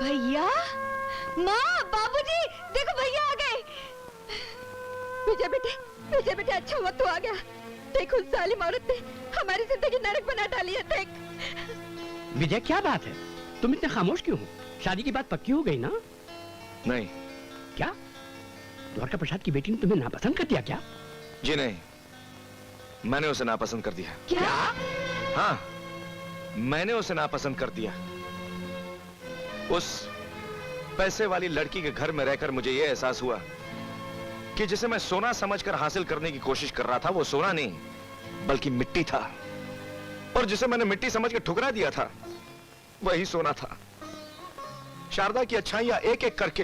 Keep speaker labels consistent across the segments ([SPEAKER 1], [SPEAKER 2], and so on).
[SPEAKER 1] भैया, माँ, बाबूजी, देखो भैया आ गए। विजय बेटे अच्छा हुआ तू आ गया। देखो उस जालिम औरत ने हमारी जिंदगी नरक बना डाली है। देख
[SPEAKER 2] विजय, क्या बात है? तुम इतने खामोश क्यों हो? शादी की बात पक्की हो गई ना?
[SPEAKER 3] नहीं।
[SPEAKER 2] क्या द्वारका प्रसाद की बेटी ने तुम्हें नापसंद कर दिया क्या?
[SPEAKER 3] जी नहीं, मैंने उसे नापसंद कर दिया।
[SPEAKER 2] क्या?
[SPEAKER 3] हाँ, मैंने उसे नापसंद कर दिया। उस पैसे वाली लड़की के घर में रहकर मुझे यह एहसास हुआ कि जिसे मैं सोना समझकर हासिल करने की कोशिश कर रहा था, वो सोना नहीं बल्कि मिट्टी था, और जिसे मैंने मिट्टी समझ के ठुकरा दिया था, वही सोना था। शारदा की अच्छाइयां एक एक करके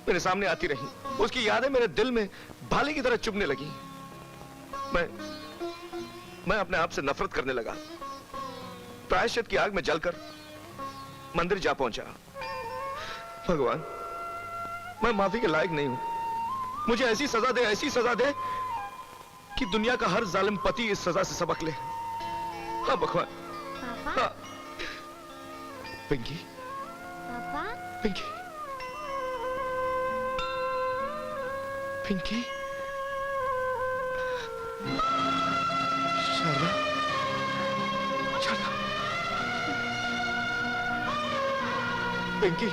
[SPEAKER 3] मेरे सामने आती रही। उसकी यादें मेरे दिल में भाले की तरह चुभने लगी। मैं अपने आप से नफरत करने लगा। प्रायश्चित की आग में जलकर मंदिर जा पहुंचा। भगवान, मैं माफी के लायक नहीं हूं। मुझे ऐसी सजा दे कि दुनिया का हर जालिम पति इस सजा से सबक ले। हाँ भगवान। हाँ। पिंकी,
[SPEAKER 4] पापा,
[SPEAKER 3] पिंकी, पिंकी, शारदा, शारदा, पिंकी,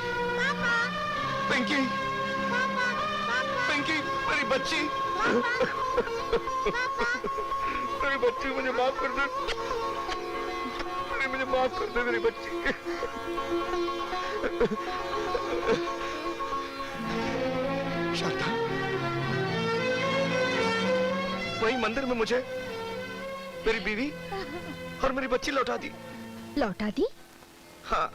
[SPEAKER 3] पिंकी, पिंकी, मेरी बच्ची, मेरी बच्ची, मुझे माफ कर दे। मुझे माफ कर दे मेरी बच्ची। शारदा, वही मंदिर में मुझे मेरी बीवी और मेरी बच्ची लौटा दी।
[SPEAKER 1] लौटा दी?
[SPEAKER 3] हाँ,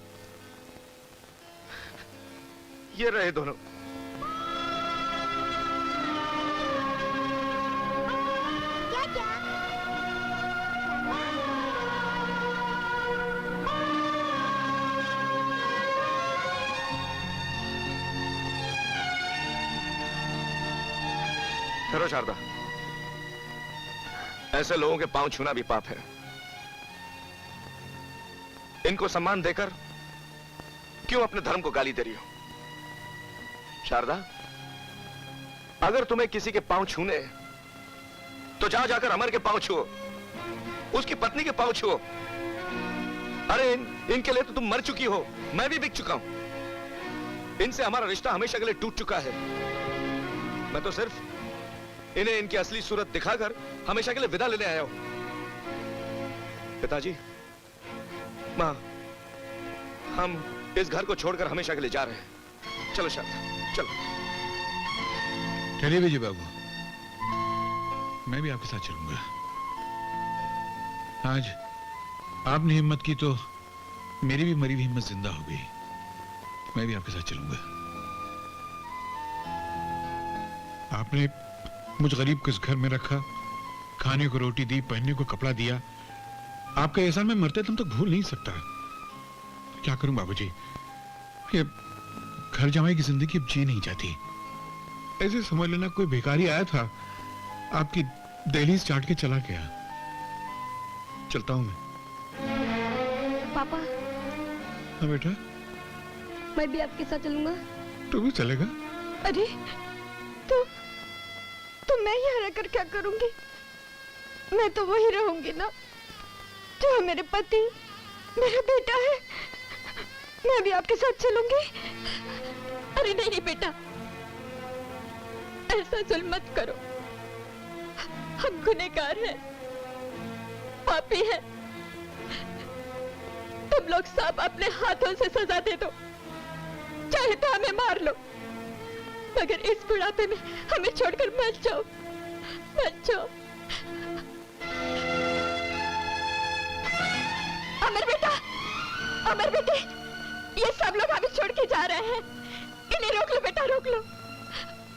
[SPEAKER 3] ये रहे दोनों। ठहरो शारदा, ऐसे लोगों के पांव छूना भी पाप है। इनको सम्मान देकर क्यों अपने धर्म को गाली दे रही हो? शारदा, अगर तुम्हें किसी के पांव छूने तो जाकर अमर के पांव छुओ, उसकी पत्नी के पांव छुओ। अरे इनके लिए तो तुम मर चुकी हो, मैं भी बिक चुका हूं। इनसे हमारा रिश्ता हमेशा के लिए टूट चुका है। मैं तो सिर्फ इन्हें इनकी असली सूरत दिखाकर हमेशा के लिए विदा लेने आया हूं। पिताजी, मां, हम इस घर को छोड़कर हमेशा के लिए जा रहे हैं। चलो शारदा, चलो।
[SPEAKER 5] चलिए विजय बाबू, मैं भी आपके साथ चलूंगा। आज आपने हिम्मत की तो मेरी भी मरी हुई हिम्मत जिंदा हो गई। मैं भी आपके साथ चलूंगा। आपने मुझ गरीब को इस घर में रखा, खाने को रोटी दी, पहनने को कपड़ा दिया। आपका एहसान मैं मरते दम तक भूल नहीं सकता। क्या करूं बाबूजी, ये घर जमाई की जिंदगी अब जी नहीं जाती। ऐसे समझ लेना कोई भिखारी आया था, आपकी दहलीज चाट के चला गया। चलता हूं मैं।
[SPEAKER 1] पापा।
[SPEAKER 5] हाँ बेटा,
[SPEAKER 1] मैं भी आपके साथ चलूंगा।
[SPEAKER 5] तू भी चलेगा?
[SPEAKER 1] अरे तो मैं यहाँ रहकर क्या करूंगी? मैं तो वही रहूंगी ना जो मेरे पति, मेरा बेटा है। मैं भी आपके साथ चलूंगी। अरे नहीं बेटा, ऐसा जुल्म मत करो। हम गुनहगार हैं, पापी हैं। तुम लोग सब अपने हाथों से सजा दे दो, चाहे तो हमें मार लो, मगर इस बुढ़ापे में हमें छोड़कर मत जाओ, मत जाओ। अमर बेटे, ये सब लोग हमें छोड़ के जा रहे हैं। इन्हें रोक लो बेटा, रोक लो।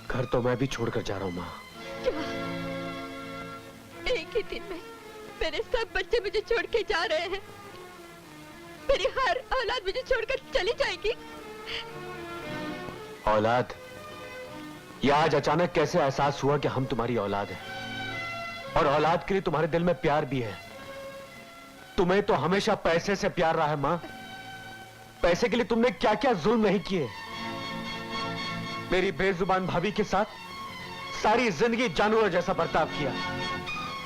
[SPEAKER 6] घर तो मैं भी छोड़कर जा रहा हूँ माँ।
[SPEAKER 1] क्या? एक ही दिन में मेरे सब बच्चे मुझे छोड़ के जा रहे हैं। मेरी हर औलाद मुझे छोड़कर चली जाएगी।
[SPEAKER 6] औलाद? यह आज अचानक कैसे एहसास हुआ कि हम तुम्हारी औलाद हैं? और औलाद के लिए तुम्हारे दिल में प्यार भी है। तुम्हें तो हमेशा पैसे से प्यार रहा है माँ। पैसे के लिए तुमने क्या क्या जुल्म नहीं किए। मेरी बेजुबान भाभी के साथ सारी जिंदगी जानवरों जैसा बर्ताव किया।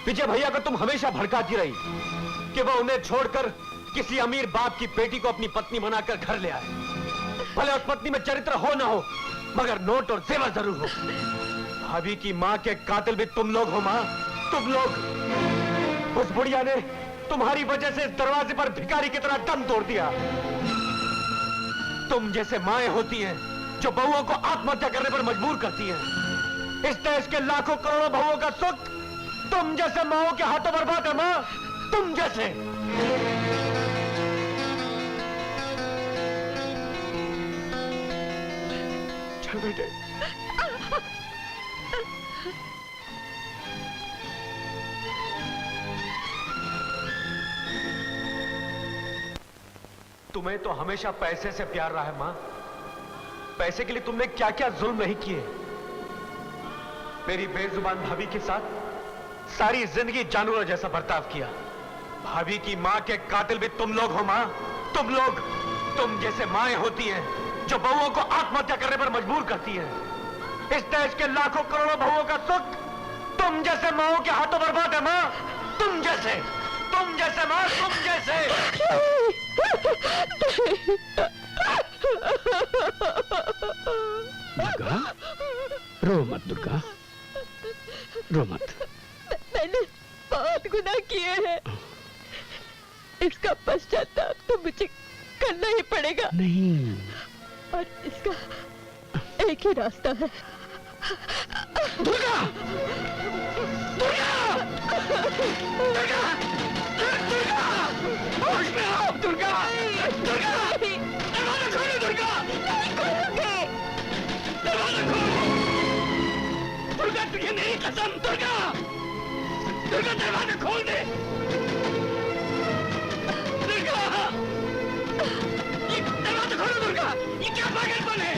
[SPEAKER 6] विजय भैया को तुम हमेशा भड़काती रही कि वो उन्हें छोड़कर किसी अमीर बाप की बेटी को अपनी पत्नी बनाकर घर ले आए। भले उस पत्नी में चरित्र हो ना हो, मगर नोट और जेवर जरूर हो। भाभी की मां के कातिल भी तुम लोग हो मां, तुम लोग। उस बुढ़िया ने तुम्हारी वजह से इस दरवाजे पर भिखारी की तरह दम तोड़ दिया। तुम जैसे माएं होती हैं जो बहुओं को आत्महत्या करने पर मजबूर करती हैं। इस देश के लाखों करोड़ों बहुओं का सुख तुम जैसे माओं के हाथों बर्बाद है मां, तुम जैसे। चल बेटे। तुम्हें तो हमेशा पैसे से प्यार रहा है मां। पैसे के लिए तुमने क्या क्या जुल्म नहीं किए। मेरी बेजुबान भाभी के साथ सारी जिंदगी जानवरों जैसा बर्ताव किया। भाभी की मां के कातिल भी तुम लोग हो मां, तुम लोग। तुम जैसे माएं होती हैं जो बहुओं को आत्महत्या करने पर मजबूर करती हैं। इस देश के लाखों करोड़ों बहुओं का सुख तुम जैसे माओं के हाथों बर्बाद है मां, तुम जैसे। तुम जैसे मां, तुम जैसे।
[SPEAKER 2] दुर्गा, रो मत दुर्गा, रो मत।
[SPEAKER 1] मैंने बहुत गुनाह किए हैं, इसका पश्चाताप तो मुझे करना ही पड़ेगा।
[SPEAKER 2] नहीं,
[SPEAKER 1] और इसका एक ही रास्ता है।
[SPEAKER 2] दुर्गा, दुर्गा, दुर्गा, दुर्गा, होश में आओ दुर्गा, दुर्गा, दरवाजा खोलो दुर्गा,
[SPEAKER 1] नहीं खोलोगे।
[SPEAKER 2] दरवाजा खोलो, दुर्गा तुझे मेरी कसम, दुर्गा, दुर्गा दरवाजा खोल दे, दुर्गा, ये दरवाजा खोलो दुर्गा, ये क्या पागलपन है?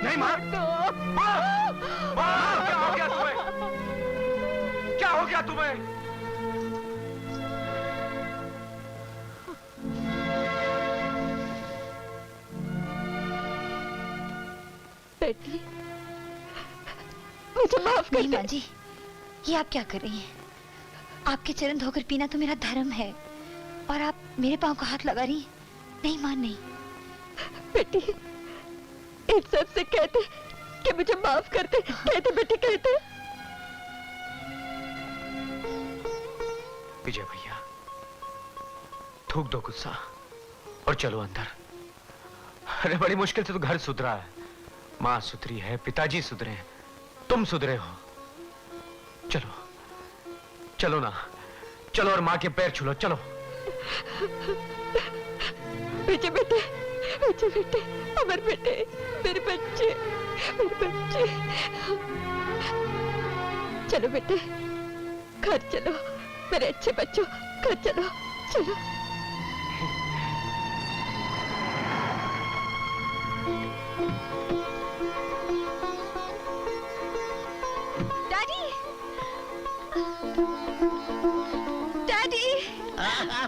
[SPEAKER 3] नहीं मां, क्या हो गया तुम्हें? क्या हो गया तुम्हें?
[SPEAKER 1] बेटी, मुझे माफ कर
[SPEAKER 4] नहीं
[SPEAKER 1] दे।
[SPEAKER 4] माँ जी, ये आप क्या कर रही हैं? आपके चरण धोकर पीना तो मेरा धर्म है, और आप मेरे पांव को हाथ लगा रही हैं? नहीं मां, नहीं।
[SPEAKER 1] बेटी, इन सब से कहते कि मुझे माफ कर दे, कहते बेटी, कहते।
[SPEAKER 6] विजय भैया, थूक दो गुस्सा और चलो अंदर। अरे बड़ी मुश्किल से तो घर सुधरा है। माँ सुधरी है, पिताजी सुधरे हैं, तुम सुधरे हो। चलो चलो ना, चलो और माँ के पैर छू लो, चलो।
[SPEAKER 1] विजय बेटे, विजय बेटे, अमर बेटे, मेरे बच्चे, मेरे बच्चे। चलो बेटे, घर चलो, मेरे अच्छे बच्चों, घर चलो चलो। डैडी, डैडी,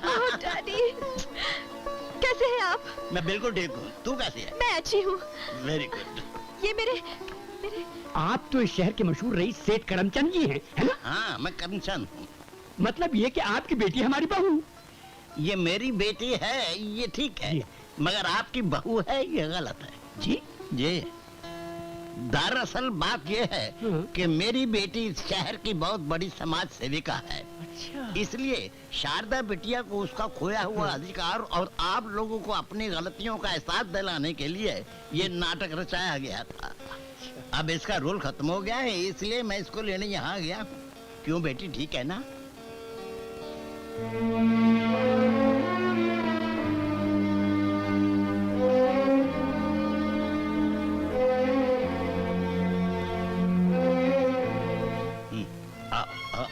[SPEAKER 1] ओह डैडी, कैसे हैं आप?
[SPEAKER 2] मैं बिल्कुल ठीक हूँ, तू कैसी है?
[SPEAKER 1] मैं अच्छी हूँ।
[SPEAKER 2] Very good.
[SPEAKER 1] ये मेरे मेरे
[SPEAKER 7] आप तो इस शहर के मशहूर रईस सेठ करमचंद जी हैं, है ना?
[SPEAKER 2] हाँ, मैं करमचंद हूँ।
[SPEAKER 7] मतलब ये कि आपकी बेटी हमारी बहू।
[SPEAKER 2] ये मेरी बेटी है, ये ठीक है,
[SPEAKER 7] जी।
[SPEAKER 2] मगर आपकी बहू है, ये गलत है।
[SPEAKER 7] जी
[SPEAKER 2] जी, दरअसल बात ये है
[SPEAKER 7] हाँ।
[SPEAKER 2] कि मेरी बेटी इस शहर की बहुत बड़ी समाज सेविका है।
[SPEAKER 7] अच्छा।
[SPEAKER 2] इसलिए शारदा बिटिया को उसका खोया हुआ अधिकार और आप लोगों को अपनी गलतियों का एहसास दिलाने के लिए ये नाटक रचाया गया था। अब इसका रोल खत्म हो गया है, इसलिए मैं इसको लेने यहाँ गया हूँ। क्यों बेटी, ठीक है ना? आ, आ,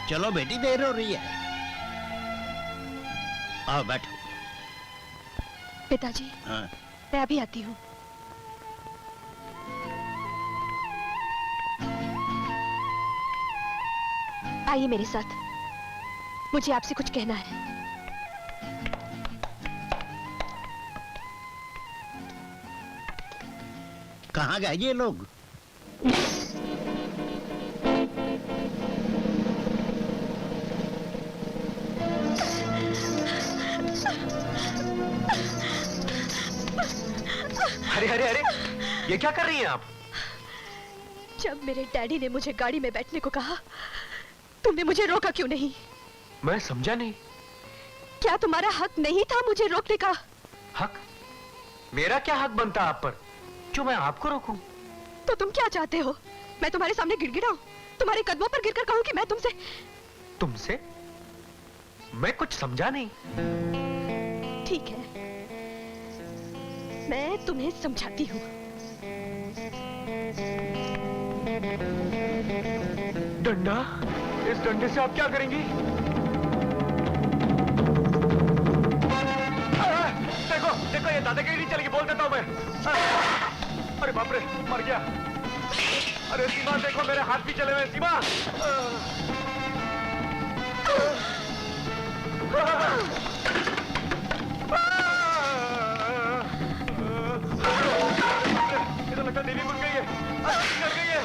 [SPEAKER 2] चलो बेटी, देर हो रही है, आओ बैठो।
[SPEAKER 1] पिताजी,
[SPEAKER 2] हाँ,
[SPEAKER 1] मैं अभी आती हूँ। आइए मेरे साथ, मुझे आपसे कुछ कहना है।
[SPEAKER 2] कहाँ गए ये लोग?
[SPEAKER 6] अरे अरे अरे, ये क्या कर रही हैं आप?
[SPEAKER 1] जब मेरे डैडी ने मुझे गाड़ी में बैठने को कहा, तुमने मुझे रोका क्यों नहीं?
[SPEAKER 6] मैं समझा नहीं।
[SPEAKER 1] क्या तुम्हारा हक नहीं था मुझे रोकने का?
[SPEAKER 6] हक? मेरा क्या हक बनता आप पर, जो मैं आपको रोकूं?
[SPEAKER 1] तो तुम क्या चाहते हो? मैं तुम्हारे सामने गिड़गिड़ाऊं? तुम्हारे कदमों पर गिरकर कहूं कि मैं तुमसे?
[SPEAKER 6] तुमसे? मैं कुछ समझा नहीं।
[SPEAKER 1] ठीक है, मैं तुम्हें समझाती हूँ।
[SPEAKER 6] डंडा? इस डंडे से आप क्या करेंगी? देखो देखो, ये दादागिरी नहीं चलेगी, बोल देता हूँ मैं। अरे बाप रे, मर गया। अरे सीमा, देखो मेरे हाथ भी चले हुए। सीमा, ये तो लगता देवी मुड़ गई है, डर गई है।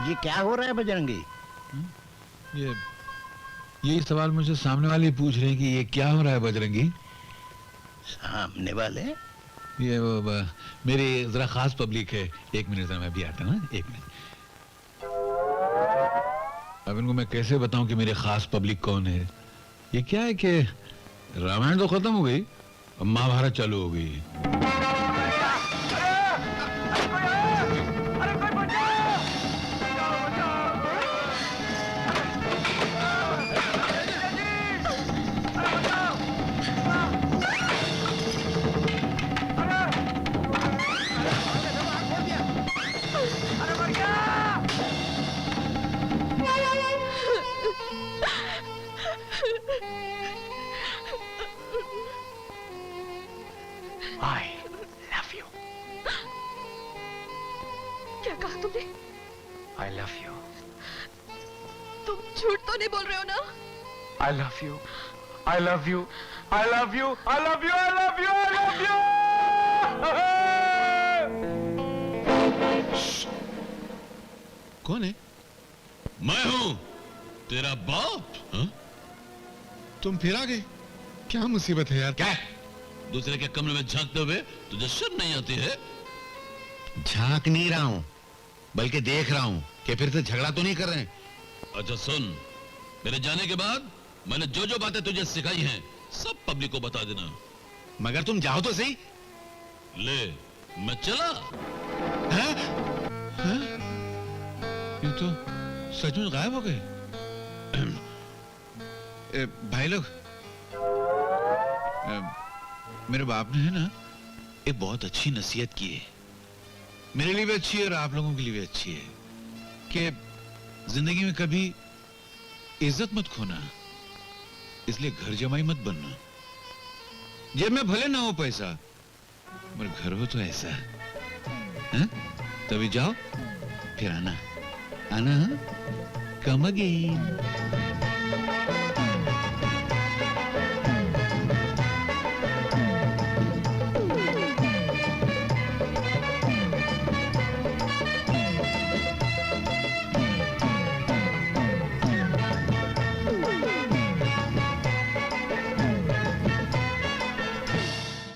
[SPEAKER 2] ये क्या हो रहा है बजरंगी?
[SPEAKER 5] ये यही सवाल मुझे सामने वाले पूछ रहे हैं कि ये क्या हो रहा है बजरंगी।
[SPEAKER 2] सामने वाले?
[SPEAKER 5] ये मेरी जरा खास पब्लिक है। एक मिनट, जरा मैं भी आता हूँ, एक मिनट। अब इनको मैं कैसे बताऊं कि मेरी खास पब्लिक कौन है। ये क्या है कि रामायण तो खत्म हो गई, अब महाभारत चालू हो गई।
[SPEAKER 6] I love you.
[SPEAKER 1] क्या कहा तुमने?
[SPEAKER 6] I love you.
[SPEAKER 1] तुम झूठ तो नहीं बोल रहे हो ना?
[SPEAKER 6] I love you. I love you. I love you. I love you. I love you. I love you.
[SPEAKER 5] कौन है? मैं हूं तेरा बाप। हाँ? तुम फिर आ गए? क्या मुसीबत है यार?
[SPEAKER 8] क्या? दूसरे के कमरे में झांकते हुए तुझे शर्म नहीं आती है?
[SPEAKER 9] झांक नहीं रहा हूं, बल्कि देख रहा हूं कि फिर से झगड़ा तो नहीं कर रहे हैं।
[SPEAKER 8] अच्छा सुन, मेरे जाने के बाद मैंने जो जो बातें तुझे सिखाई हैं सब पब्लिक को बता देना।
[SPEAKER 9] मगर तुम जाओ तो सही।
[SPEAKER 8] ले, मैं चला।
[SPEAKER 5] हैं? हैं? ये तो सचमुच गायब हो गए। भाई लोग, मेरे बाप ने है ना एक बहुत अच्छी नसीहत की है।
[SPEAKER 9] मेरे लिए भी अच्छी है और आप लोगों के लिए भी अच्छी है कि जिंदगी में कभी इज्जत मत खोना, इसलिए घर जमाई मत बनना। जेब में भले ना हो पैसा, मगर घर हो तो ऐसा, हैं? तभी जाओ फिर आना, आना, कम अगेन।